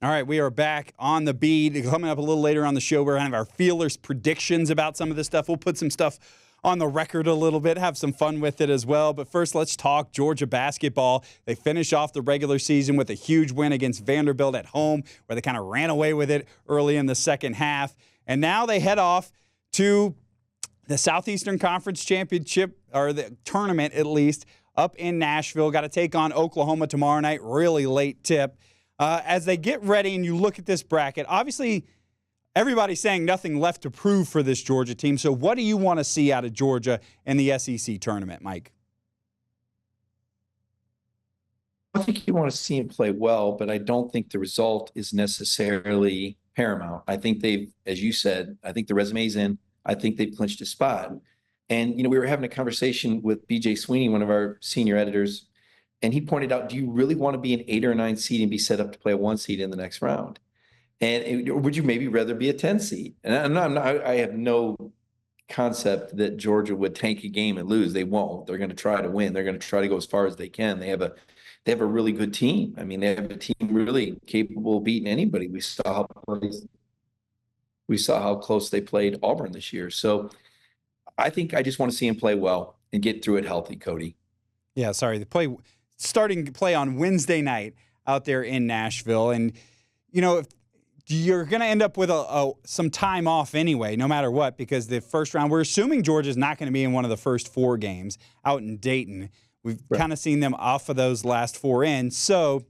All right, we are back on the beat. Coming up a little later on the show, we're going to have our feelers predictions about some of this stuff. We'll put some stuff on the record a little bit, have some fun with it as well. But first, let's talk Georgia basketball. They finish off the regular season with a huge win against Vanderbilt at home, where they kind of ran away with it early in the second half. And now they head off to the Southeastern Conference Championship, or the tournament at least, up in Nashville. Got to take on Oklahoma tomorrow night, really late tip. As they get ready and you look at this bracket, obviously everybody's saying nothing left to prove for this Georgia team. So what do you want to see out of Georgia in the SEC tournament, Mike? I think you want to see him play well, but I don't think the result is necessarily paramount. I think they've, as you said, I think the resume's in. I think they've clinched a spot. And, we were having a conversation with BJ Sweeney, one of our senior editors, and he pointed out, do you really want to be an 8 or a 9 seed and be set up to play a 1 seed in the next round? Or would you maybe rather be a 10 seed? And I have no concept that Georgia would tank a game and lose. They won't. They're going to try to win. They're going to try to go as far as they can. They have a really good team. I mean, they have a team really capable of beating anybody. We saw how close they played Auburn this year. So I think I just want to see him play well and get through it healthy, Cody. Yeah, sorry. Starting to play on Wednesday night out there in Nashville. And, if you're going to end up with some time off anyway, no matter what, because the first round, we're assuming Georgia's not going to be in one of the first 4 games out in Dayton. We've kind of seen them off of those last 4 in. So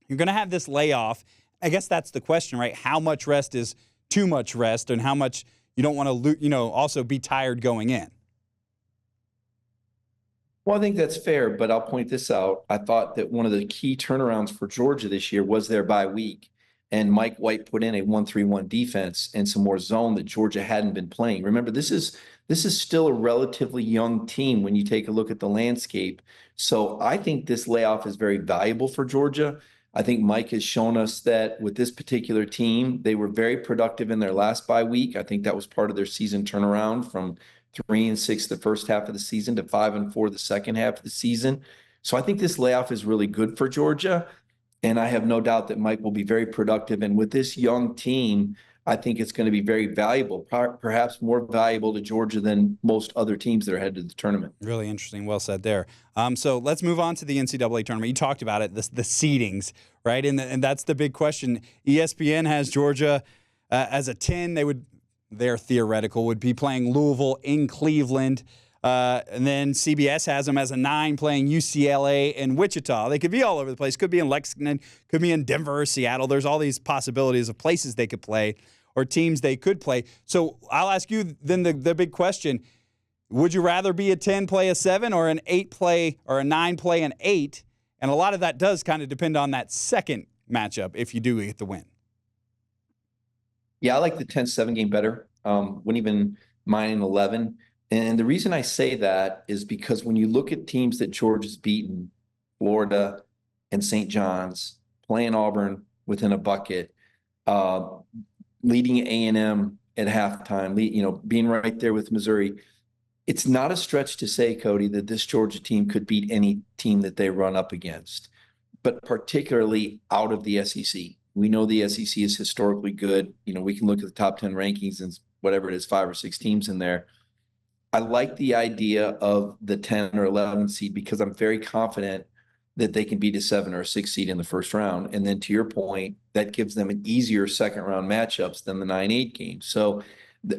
you're going to have this layoff. I guess that's the question, right? How much rest is too much rest, and how much you don't want to, also be tired going in? Well, I think that's fair, but I'll point this out. I thought that one of the key turnarounds for Georgia this year was their bye week. And Mike White put in a 1-3-1 defense and some more zone that Georgia hadn't been playing. Remember, this is still a relatively young team when you take a look at the landscape. So I think this layoff is very valuable for Georgia. I think Mike has shown us that with this particular team, they were very productive in their last bye week. I think that was part of their season turnaround from 3-6 the first half of the season to 5-4 the second half of the season. So I think this layoff is really good for Georgia. And I have no doubt that Mike will be very productive. And with this young team, I think it's going to be very valuable, perhaps more valuable to Georgia than most other teams that are headed to the tournament. Really interesting. Well said there. So let's move on to the NCAA tournament. You talked about it, the seedings, right? And that's the big question. ESPN has Georgia as a 10. Their theoretical would be playing Louisville in Cleveland. And then CBS has them as a 9 playing UCLA and Wichita. They could be all over the place. Could be in Lexington, could be in Denver or Seattle. There's all these possibilities of places they could play or teams they could play. So I'll ask you then the big question. Would you rather be a 10 play a 7 or an 8 play or a 9 play an 8? And a lot of that does kind of depend on that second matchup if you do get the win. Yeah, I like the 10-7 game better. Wouldn't even mind an 11. And the reason I say that is because when you look at teams that Georgia's beaten, Florida and St. John's, playing Auburn within a bucket, leading A&M at halftime, being right there with Missouri, it's not a stretch to say, Cody, that this Georgia team could beat any team that they run up against, but particularly out of the SEC. We know the SEC is historically good. We can look at the top 10 rankings and whatever it is, 5 or 6 teams in there. I like the idea of the 10 or 11 seed because I'm very confident that they can beat a 7 or a 6 seed in the first round. And then to your point, that gives them an easier second round matchups than the 9-8 game. So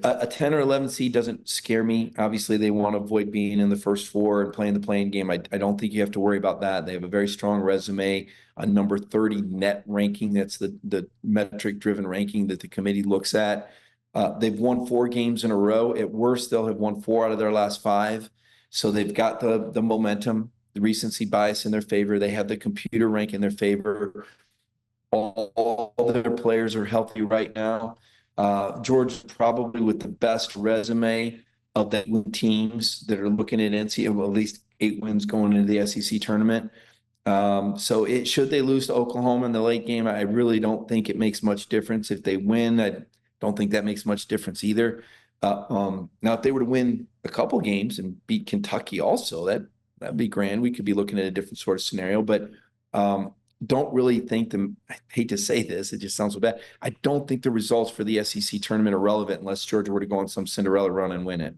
a 10 or 11 seed doesn't scare me. Obviously, they want to avoid being in the first 4 and playing the playing game. I don't think you have to worry about that. They have a very strong resume, a number 30 net ranking. That's the metric-driven ranking that the committee looks at. They've won 4 games in a row. At worst, they'll have won 4 out of their last 5. So they've got the momentum, the recency bias in their favor. They have the computer rank in their favor. All their players are healthy right now. Georgia's probably with the best resume of the teams that are looking at NCAA, at least 8 wins going into the SEC tournament. So should they lose to Oklahoma in the late game, I really don't think it makes much difference. If they win, I don't think that makes much difference either. Now, if they were to win a couple games and beat Kentucky also, that'd be grand. We could be looking at a different sort of scenario. But don't really think I hate to say this, it just sounds so bad. I don't think the results for the SEC tournament are relevant unless Georgia were to go on some Cinderella run and win it.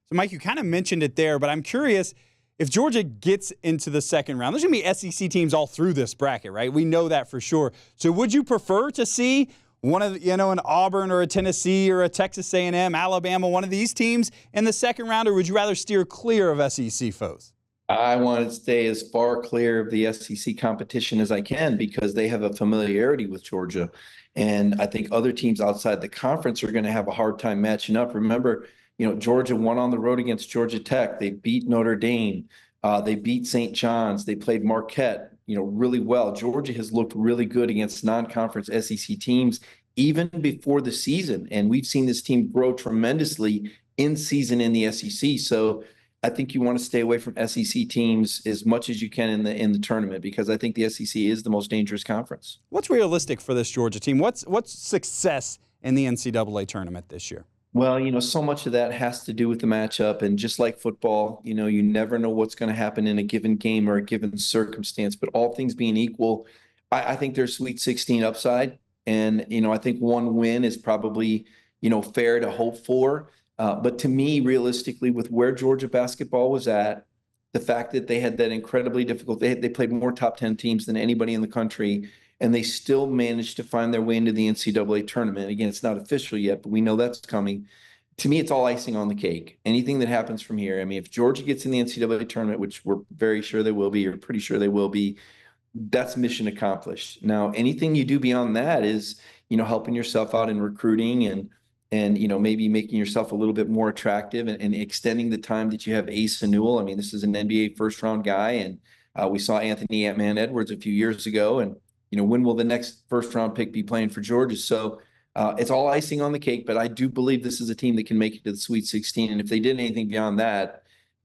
So, Mike, you kind of mentioned it there, but I'm curious if Georgia gets into the second round. There's going to be SEC teams all through this bracket, right? We know that for sure. So, would you prefer to see one of an Auburn or a Tennessee or a Texas A&M, Alabama, one of these teams in the second round, or would you rather steer clear of SEC foes? I want to stay as far clear of the SEC competition as I can because they have a familiarity with Georgia. And I think other teams outside the conference are going to have a hard time matching up. Remember, Georgia won on the road against Georgia Tech. They beat Notre Dame. They beat St. John's. They played Marquette, really well. Georgia has looked really good against non-conference SEC teams even before the season. And we've seen this team grow tremendously in season in the SEC. So I think you want to stay away from SEC teams as much as you can in the tournament because I think the SEC is the most dangerous conference. What's realistic for this Georgia team? What's success in the NCAA tournament this year? Well, so much of that has to do with the matchup. And just like football, you never know what's going to happen in a given game or a given circumstance. But all things being equal, I think there's Sweet 16 upside. And, I think one win is probably, fair to hope for. But to me, realistically, with where Georgia basketball was at, the fact that they had that incredibly difficult, they played more top 10 teams than anybody in the country, and they still managed to find their way into the NCAA tournament. Again, it's not official yet, but we know that's coming. To me, it's all icing on the cake. Anything that happens from here, if Georgia gets in the NCAA tournament, which we're very sure they will be, or pretty sure they will be, that's mission accomplished. Now, anything you do beyond that is, helping yourself out in recruiting and maybe making yourself a little bit more attractive and extending the time that you have Ace Newell. This is an NBA first-round guy, and we saw Anthony Ant-Man Edwards a few years ago. And, when will the next first-round pick be playing for Georgia? So it's all icing on the cake, but I do believe this is a team that can make it to the Sweet 16. And if they did anything beyond that,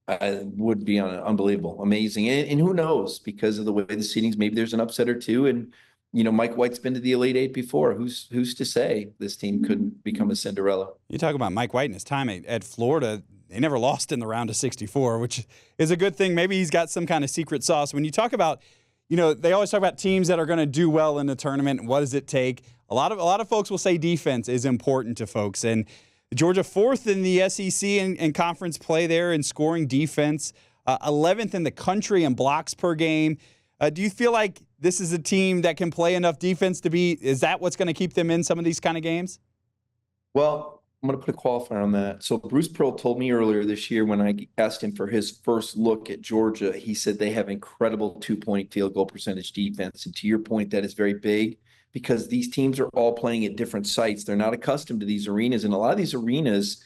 it would be unbelievable, amazing. And who knows, because of the way the seedings, maybe there's an upset or two. And Mike White's been to the Elite Eight before. Who's to say this team couldn't become a Cinderella? You talk about Mike White and his time at Florida. They never lost in the round of 64, which is a good thing. Maybe he's got some kind of secret sauce. When you talk about, they always talk about teams that are going to do well in the tournament. What does it take? A lot of folks will say defense is important to folks. And Georgia 4th in the SEC and conference play there in scoring defense, 11th in the country in blocks per game. Do you feel like this is a team that can play enough defense is that what's going to keep them in some of these kind of games? Well, I'm going to put a qualifier on that. So Bruce Pearl told me earlier this year when I asked him for his first look at Georgia, he said they have incredible 2-point field goal percentage defense. And to your point, that is very big because these teams are all playing at different sites. They're not accustomed to these arenas. And a lot of these arenas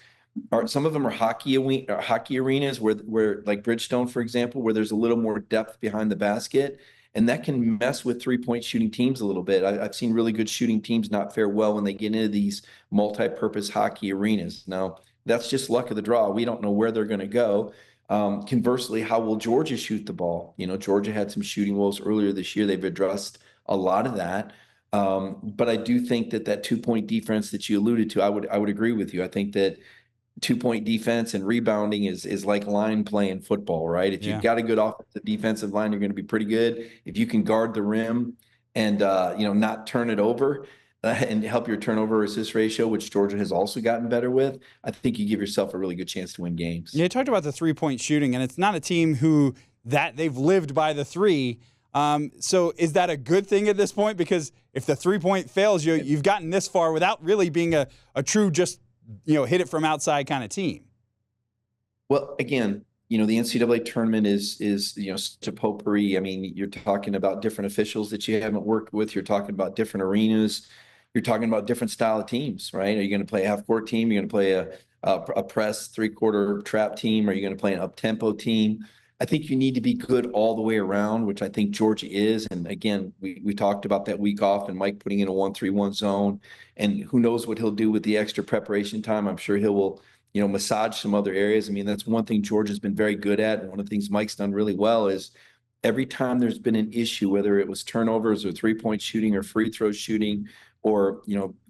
some of them are hockey arenas where like Bridgestone, for example, where there's a little more depth behind the basket. And that can mess with three-point shooting teams a little bit. I've seen really good shooting teams not fare well when they get into these multi-purpose hockey arenas. Now, that's just luck of the draw. We don't know where they're going to go. Conversely, how will Georgia shoot the ball? Georgia had some shooting woes earlier this year. They've addressed a lot of that. But I do think that 2-point defense that you alluded to, I would agree with you. I think that 2-point defense and rebounding is like line play in football, right? If you've got a good offensive defensive line, you're going to be pretty good. If you can guard the rim and not turn it over and help your turnover assist ratio, which Georgia has also gotten better with, I think you give yourself a really good chance to win games. Yeah, you talked about the 3-point shooting, and it's not a team who they've lived by the three. So is that a good thing at this point? Because if the 3-point fails, you've gotten this far without really being a true just hit it from outside kind of team. Well, again, the NCAA tournament is such a potpourri. You're talking about different officials that you haven't worked with. You're talking about different arenas. You're talking about different style of teams, right? Are you going to play a half-court team? Are you going to play a press three-quarter trap team? Are you going to play an up-tempo team? I think you need to be good all the way around, which I think Georgia is. And again, we talked about that week off and Mike putting in a 1-3-1 zone. And who knows what he'll do with the extra preparation time. I'm sure will massage some other areas. That's one thing Georgia's been very good at. And one of the things Mike's done really well is every time there's been an issue, whether it was turnovers or 3-point shooting or free throw shooting or,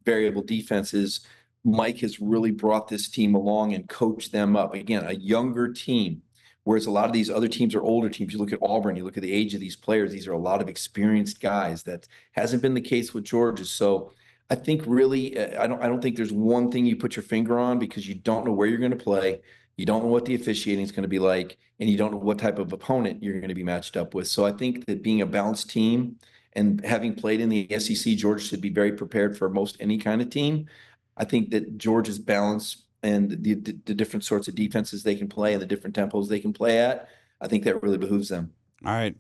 variable defenses, Mike has really brought this team along and coached them up. Again, a younger team Whereas a lot of these other teams are older teams. You look at Auburn, you look at the age of these players. These are a lot of experienced guys. That hasn't been the case with Georgia. So I think really, I don't think there's one thing you put your finger on, because you don't know where you're going to play. You don't know what the officiating is going to be like, and you don't know what type of opponent you're going to be matched up with. So I think that being a balanced team and having played in the SEC, Georgia should be very prepared for most any kind of team. I think that Georgia's balance and the different sorts of defenses they can play and the different tempos they can play at, I think that really behooves them. All right,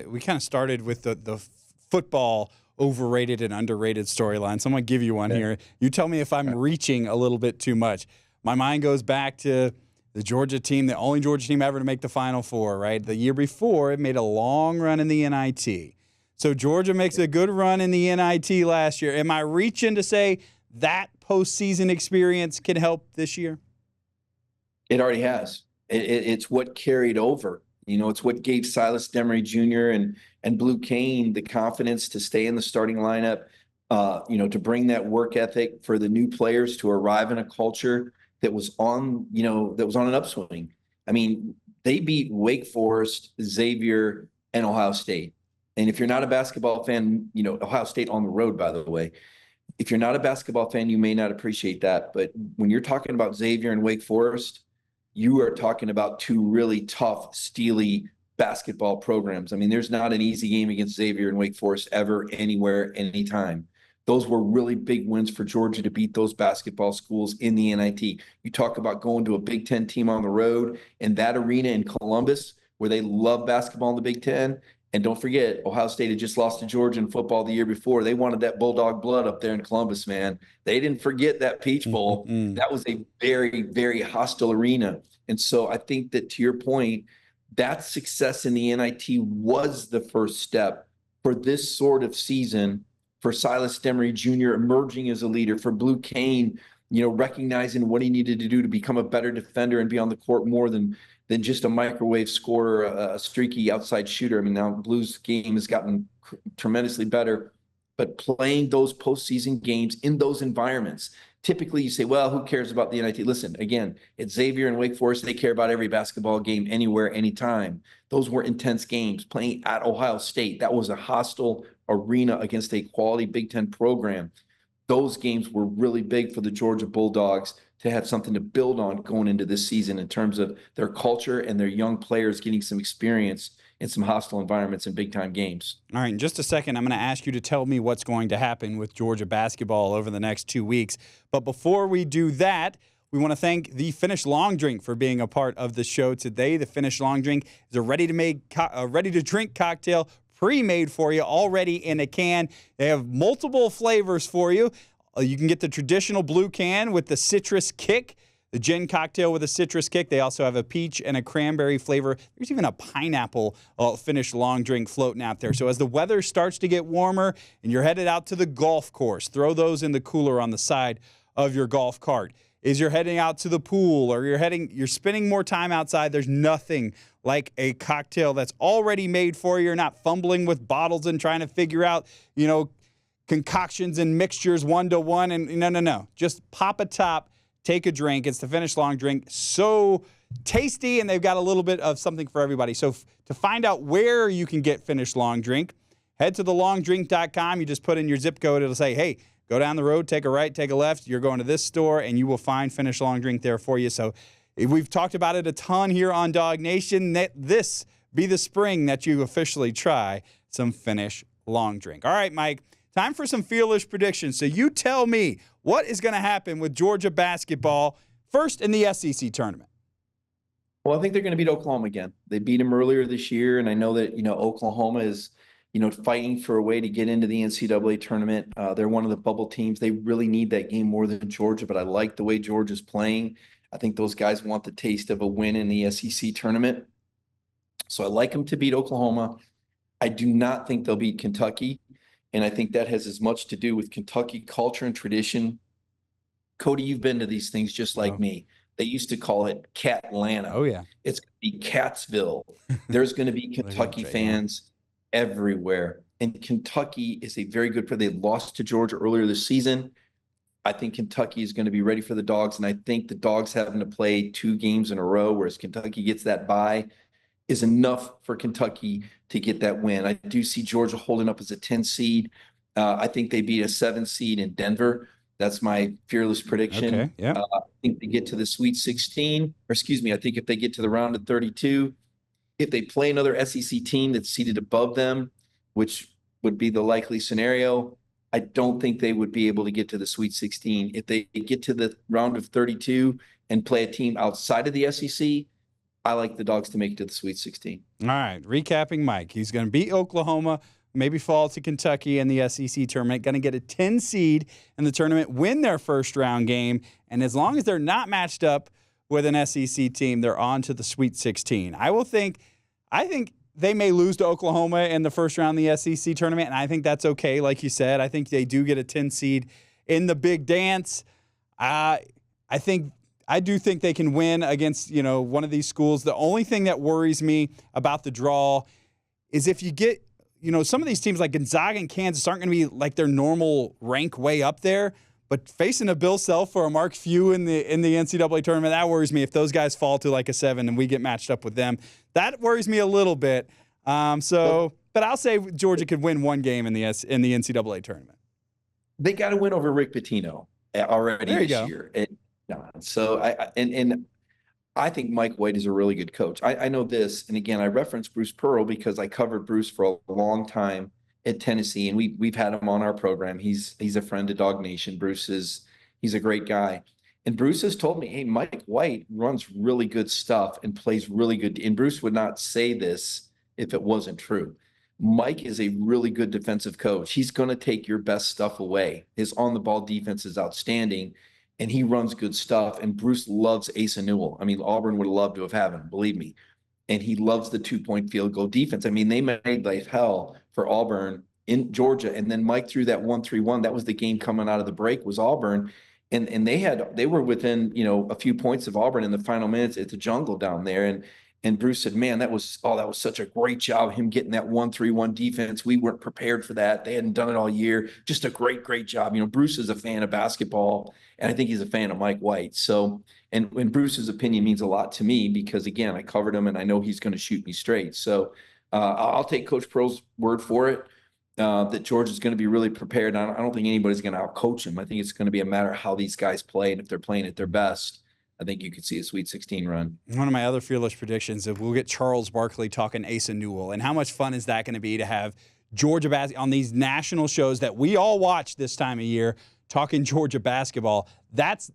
we kind of started with the football overrated and underrated storyline. So I'm going to give you one here. You tell me if I'm reaching a little bit too much. My mind goes back to the Georgia team, the only Georgia team ever to make the Final Four, right? The year before, it made a long run in the NIT. So Georgia makes a good run in the NIT last year. Am I reaching to say that postseason experience can help this year? It already has. It's what carried over. It's what gave Silas Demery Jr. and Blue Kane the confidence to stay in the starting lineup, to bring that work ethic for the new players to arrive in a culture that was on an upswing. I mean, they beat Wake Forest, Xavier, and Ohio State. And if you're not a basketball fan, Ohio State on the road, by the way, if you're not a basketball fan, you may not appreciate that. But when you're talking about Xavier and Wake Forest, you are talking about two really tough, steely basketball programs. I mean, there's not an easy game against Xavier and Wake Forest ever, anywhere, anytime. Those were really big wins for Georgia to beat those basketball schools in the NIT. You talk about going to a Big Ten team on the road in that arena in Columbus, where they love basketball in the Big Ten. And don't forget, Ohio State had just lost to Georgia in football the year before. They wanted that Bulldog blood up there in Columbus, man. They didn't forget that Peach Bowl. That was a very, very hostile arena. And so I think that, to your point, that success in the NIT was the first step for this sort of season, for Silas Demery Jr. emerging as a leader, for Blue Kane, recognizing what he needed to do to become a better defender and be on the court more than just a microwave scorer, a streaky outside shooter. I mean, now Blue's game has gotten tremendously better, but playing those postseason games in those environments, typically you say, well, who cares about the NIT? Listen, again, it's Xavier and Wake Forest. They care about every basketball game anywhere, anytime. Those were intense games. Playing at Ohio State, that was a hostile arena against a quality Big Ten program. Those games were really big for the Georgia Bulldogs to have something to build on going into this season in terms of their culture and their young players getting some experience in some hostile environments in big-time games. All right, in just a second, I'm going to ask you to tell me what's going to happen with Georgia basketball over the next 2 weeks. But before we do that, we want to thank the Finnish Long Drink for being a part of the show today. The Finnish Long Drink is a ready-to-drink cocktail pre-made for you, already in a can. They have multiple flavors for you. You can get the traditional blue can with the citrus kick, the gin cocktail with a citrus kick. They also have a peach and a cranberry flavor. There's even a pineapple Finnish Long Drink floating out there. So as the weather starts to get warmer and you're headed out to the golf course, throw those in the cooler on the side of your golf cart. As you're heading out to the pool or you're spending more time outside, there's nothing like a cocktail that's already made for you. You're not fumbling with bottles and trying to figure out, concoctions and mixtures one-to-one. And no. Just pop a top, take a drink. It's the Finnish Long Drink. So tasty, and they've got a little bit of something for everybody. So to find out where you can get Finnish Long Drink, head to thelongdrink.com. You just put in your zip code. It'll say, hey, go down the road, take a right, take a left. You're going to this store, and you will find Finnish Long Drink there for you. So we've talked about it a ton here on Dawg Nation. Let this be the spring that you officially try some Finnish Long Drink. All right, Mike, time for some Fearless predictions. So you tell me what is going to happen with Georgia basketball first in the SEC tournament. Well, I think they're going to beat Oklahoma again. They beat them earlier this year, and I know that, Oklahoma is, fighting for a way to get into the NCAA tournament. They're one of the bubble teams. They really need that game more than Georgia, but I like the way Georgia's playing. I think those guys want the taste of a win in the SEC tournament. So I like them to beat Oklahoma. I do not think they'll beat Kentucky, and I think that has as much to do with Kentucky culture and tradition. Cody, you've been to these things just like me. They used to call it Catlanta. Oh, yeah. It's going to be Catsville. There's going to be Kentucky fans everywhere. And Kentucky is a very good player. They lost to Georgia earlier this season. I think Kentucky is going to be ready for the Dogs, and I think the Dogs having to play 2 games in a row, whereas Kentucky gets that bye, is enough for Kentucky to get that win. I do see Georgia holding up as a 10 seed. I think they beat a 7 seed in Denver. That's my fearless prediction. Okay, yeah. I think they get to the Sweet 16, or excuse me, I think if they get to the round of 32, if they play another SEC team that's seated above them, which would be the likely scenario, I don't think they would be able to get to the Sweet 16. If they get to the round of 32 and play a team outside of the SEC, I like the Dogs to make it to the Sweet 16. All right, recapping Mike. He's going to beat Oklahoma, maybe fall to Kentucky in the SEC tournament, going to get a 10 seed in the tournament, win their first round game, and as long as they're not matched up with an SEC team, they're on to the Sweet 16. I think they may lose to Oklahoma in the first round of the SEC tournament, and I think that's okay, like you said. I think they do get a 10 seed in the big dance. I do think they can win against, one of these schools. The only thing that worries me about the draw is if you get, some of these teams like Gonzaga and Kansas aren't going to be like their normal rank way up there. But facing a Bill Self or a Mark Few in the NCAA tournament, that worries me. If those guys fall to like a 7 and we get matched up with them, that worries me a little bit. But I'll say Georgia could win one game in the NCAA tournament. They got to win over Rick Pitino already this year. So I think Mike White is a really good coach. I know this, and again, I reference Bruce Pearl because I covered Bruce for a long time at Tennessee, and we've had him on our program. He's a friend of DawgNation. He's a great guy. And Bruce has told me, hey, Mike White runs really good stuff and plays really good. And Bruce would not say this if it wasn't true. Mike is a really good defensive coach. He's going to take your best stuff away. His on-the-ball defense is outstanding, and he runs good stuff. And Bruce loves Asa Newell. I mean, Auburn would love to have had him, believe me. And he loves the 2-point field goal defense. I mean, they made life hell for Auburn in Georgia. And then Mike threw that 1-3-1. That was the game coming out of the break, was Auburn. And they were within, a few points of Auburn in the final minutes at the Jungle down there. And Bruce said, man, that was such a great job, him getting that 1-3-1 defense. We weren't prepared for that. They hadn't done it all year. Just a great, great job. Bruce is a fan of basketball, and I think he's a fan of Mike White. So, and Bruce's opinion means a lot to me because, again, I covered him, and I know he's going to shoot me straight. So I'll take Coach Pearl's word for it, that Georgia's going to be really prepared. I don't think anybody's going to outcoach him. I think it's going to be a matter of how these guys play, and if they're playing at their best, I think you could see a Sweet 16 run. One of my other fearless predictions is we'll get Charles Barkley talking Asa Newell. And how much fun is that going to be to have Georgia basketball on these national shows that we all watch this time of year, talking Georgia basketball? That's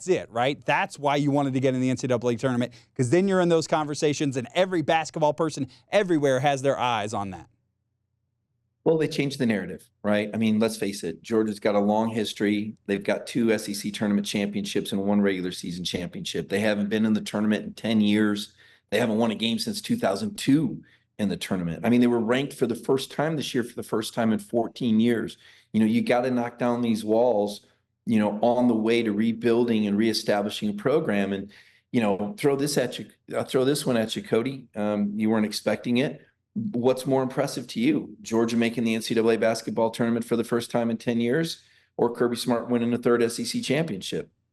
it, right? That's why you wanted to get in the NCAA tournament, because then you're in those conversations and every basketball person everywhere has their eyes on that. Well, they changed the narrative, right? I mean, let's face it. Georgia's got a long history. They've got 2 SEC tournament championships and 1 regular season championship. They haven't been in the tournament in 10 years. They haven't won a game since 2002 in the tournament. I mean, they were ranked for the first time this year, for the first time in 14 years. You got to knock down these walls, on the way to rebuilding and reestablishing a program. And, throw this one at you, Cody. You weren't expecting it. What's more impressive to you? Georgia making the NCAA basketball tournament for the first time in 10 years, or Kirby Smart winning a 3rd SEC championship?